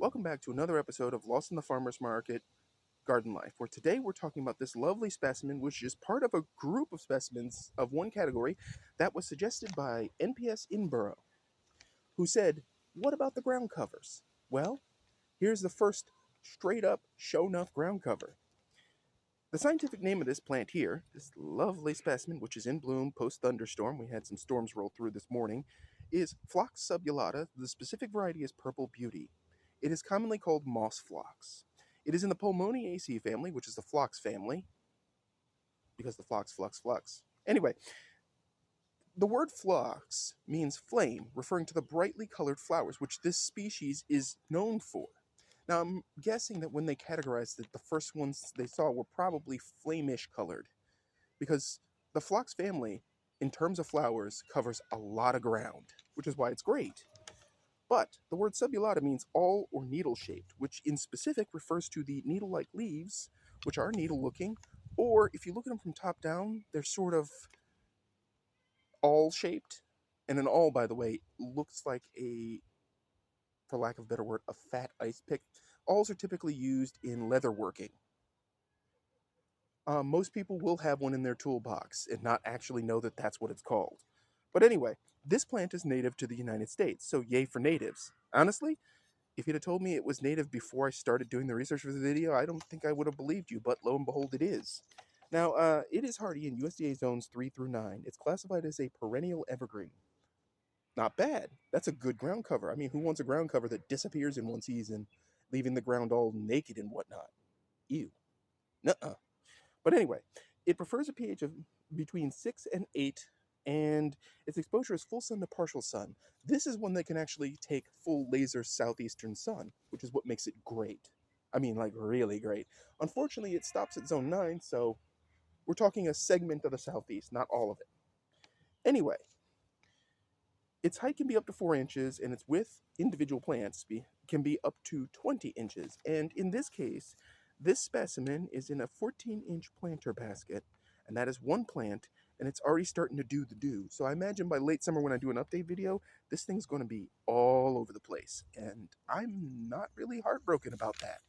Welcome back to another episode of Lost in the Farmer's Market Garden Life, where today we're talking about this lovely specimen, which is part of a group of specimens of one category that was suggested by NPS Inborough, who said, "What about the ground covers?" Well, here's the first straight up show enough ground cover. The scientific name of this plant here, this lovely specimen, which is in bloom post thunderstorm, we had some storms roll through this morning, is Phlox subulata. The specific variety is Purple Beauty. It is commonly called Moss Phlox. It is in the Pulmonaceae family, which is the phlox family, because the phlox, flux, flux. Anyway, the word phlox means flame, referring to the brightly colored flowers, which this species is known for. Now, I'm guessing that when they categorized it, the first ones they saw were probably flamish colored, because the phlox family, in terms of flowers, covers a lot of ground, which is why it's great. But the word subulata means all or needle-shaped, which in specific refers to the needle-like leaves, which are needle-looking, or if you look at them from top down, they're sort of awl-shaped. And an awl, by the way, looks like for lack of a better word, a fat ice pick. Awls are typically used in leatherworking. Most people will have one in their toolbox and not actually know that that's what it's called. But anyway, this plant is native to the United States, so yay for natives. Honestly, if you'd have told me it was native before I started doing the research for the video, I don't think I would have believed you, but lo and behold, it is. Now, it is hardy in USDA zones 3 through 9. It's classified as a perennial evergreen. Not bad. That's a good ground cover. I mean, who wants a ground cover that disappears in one season, leaving the ground all naked and whatnot? Ew. Nuh-uh. But anyway, it prefers a pH of between 6 and 8, and its exposure is full sun to partial sun. This is one that can actually take full laser southeastern sun, which is what makes it great. I mean, like, really great. Unfortunately, it stops at zone 9, so we're talking a segment of the southeast, not all of it. Anyway, its height can be up to 4 inches, and its width, individual plants, can be up to 20 inches. And in this case, this specimen is in a 14-inch planter basket, and that is one plant, and it's already starting to do the do. So I imagine by late summer when I do an update video, this thing's going to be all over the place, and I'm not really heartbroken about that.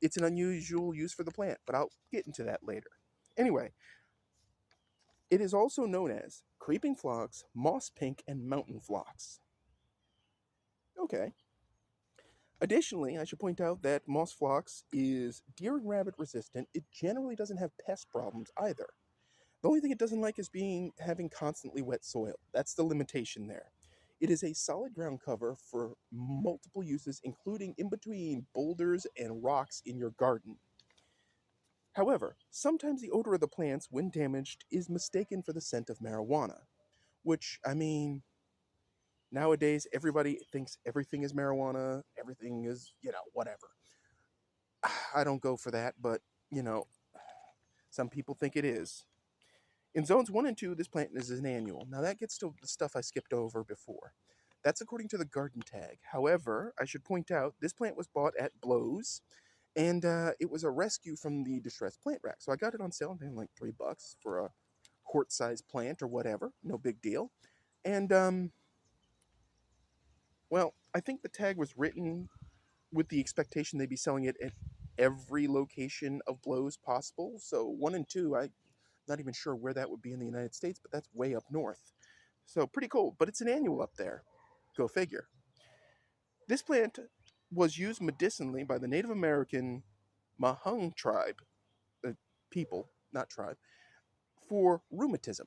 It's an unusual use for the plant, but I'll get into that later. Anyway, it is also known as creeping phlox, moss pink, and mountain phlox. Okay. Additionally, I should point out that Moss Phlox is deer and rabbit resistant. It generally doesn't have pest problems either. The only thing it doesn't like is having constantly wet soil. That's the limitation there. It is a solid ground cover for multiple uses, including in between boulders and rocks in your garden. However, sometimes the odor of the plants, when damaged, is mistaken for the scent of marijuana, which, I mean, nowadays everybody thinks everything is marijuana, everything is, whatever. I don't go for that, but, some people think it is. In zones 1 and 2, this plant is an annual. Now that gets to the stuff I skipped over before. That's according to the garden tag. However, I should point out, this plant was bought at Blows, and it was a rescue from the distressed plant rack. So I got it on sale, paying like $3 for a quart-sized plant or whatever. No big deal. And, well, I think the tag was written with the expectation they'd be selling it at every location of Blows possible. So 1 and 2, I'm not even sure where that would be in the United States, but that's way up north. So pretty cool, but it's an annual up there. Go figure. This plant was used medicinally by the Native American Mahung tribe, people, not tribe, for rheumatism.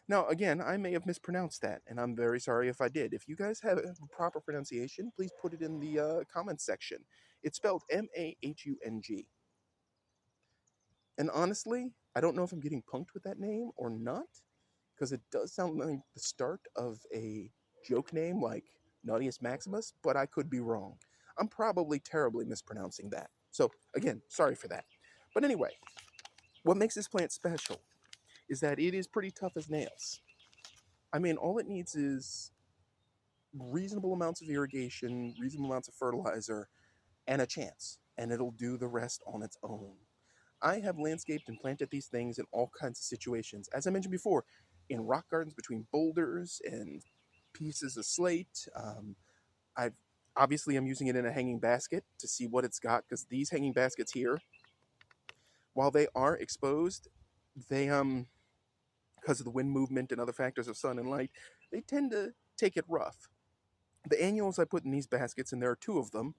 Now, again, I may have mispronounced that, and I'm very sorry if I did. If you guys have a proper pronunciation, please put it in the comments section. It's spelled M-A-H-U-N-G. And honestly, I don't know if I'm getting punked with that name or not, because it does sound like the start of a joke name like Naughtiest Maximus, but I could be wrong. I'm probably terribly mispronouncing that. So, again, sorry for that. But anyway, what makes this plant special is that it is pretty tough as nails. I mean, all it needs is reasonable amounts of irrigation, reasonable amounts of fertilizer, and a chance, and it'll do the rest on its own. I have landscaped and planted these things in all kinds of situations. As I mentioned before, in rock gardens between boulders and pieces of slate. I've Obviously, I'm using it in a hanging basket to see what it's got, because these hanging baskets here, while they are exposed, they because of the wind movement and other factors of sun and light, they tend to take it rough. The annuals I put in these baskets, and there are two of them,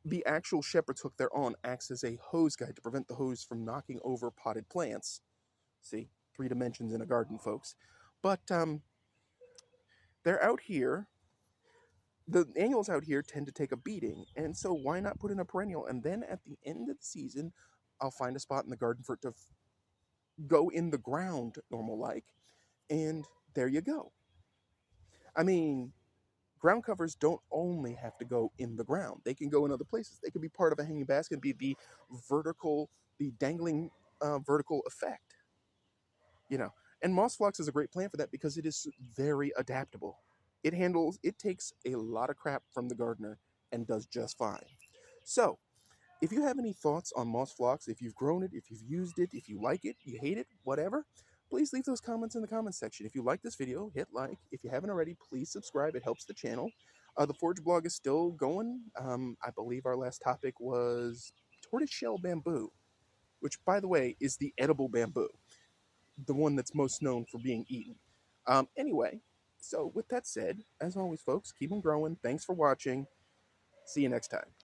the actual shepherd's hook they're on acts as a hose guide to prevent the hose from knocking over potted plants. See, 3 dimensions in a garden, folks. But they're out here. The annuals out here tend to take a beating, and so why not put in a perennial? And then at the end of the season, I'll find a spot in the garden for it to go in the ground, normal like, and there you go. I mean, ground covers don't only have to go in the ground; they can go in other places. They could be part of a hanging basket, and be vertical, the dangling vertical effect. You know, and Moss Phlox is a great plant for that because it is very adaptable. It takes a lot of crap from the gardener and does just fine. So, if you have any thoughts on Moss Phlox, if you've grown it, if you've used it, if you like it, you hate it, whatever, please leave those comments in the comments section. If you like this video, hit like. If you haven't already, please subscribe. It helps the channel. The Forge blog is still going. I believe our last topic was tortoiseshell bamboo, which, by the way, is the edible bamboo, the one that's most known for being eaten. Anyway, so with that said, as always, folks, keep them growing. Thanks for watching. See you next time.